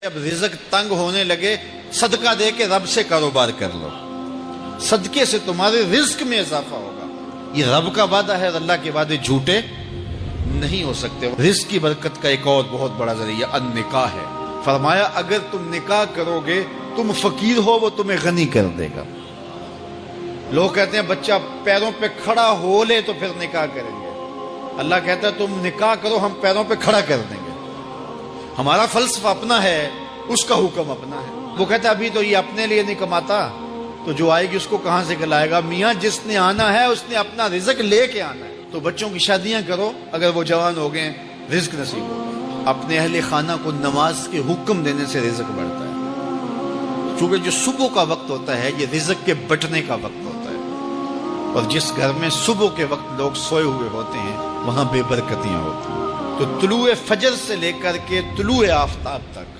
جب رزق تنگ ہونے لگے صدقہ دے کے رب سے کاروبار کر لو، صدقے سے تمہارے رزق میں اضافہ ہوگا۔ یہ رب کا وعدہ ہے، اللہ کے وعدے جھوٹے نہیں ہو سکتے۔ رزق کی برکت کا ایک اور بہت بڑا ذریعہ النکاح ہے۔ فرمایا اگر تم نکاح کرو گے، تم فقیر ہو وہ تمہیں غنی کر دے گا۔ لوگ کہتے ہیں بچہ پیروں پہ کھڑا ہو لے تو پھر نکاح کریں گے، اللہ کہتا ہے تم نکاح کرو ہم پیروں پہ کھڑا کر دیں گے۔ ہمارا فلسفہ اپنا ہے، اس کا حکم اپنا ہے۔ وہ کہتا ہے ابھی تو یہ اپنے لیے نہیں کماتا تو جو آئے گی اس کو کہاں سے کھلائے گا؟ میاں جس نے آنا ہے اس نے اپنا رزق لے کے آنا ہے۔ تو بچوں کی شادیاں کرو، اگر وہ جوان ہو گئے رزق نصیب ہوگا۔ اپنے اہل خانہ کو نماز کے حکم دینے سے رزق بڑھتا ہے، کیونکہ جو صبح کا وقت ہوتا ہے یہ رزق کے بٹنے کا وقت ہوتا ہے، اور جس گھر میں صبح کے وقت لوگ سوئے ہوئے ہوتے ہیں وہاں بے برکتیاں ہوتی ہیں۔ تو طلوع فجر سے لے کر کے طلوع آفتاب تک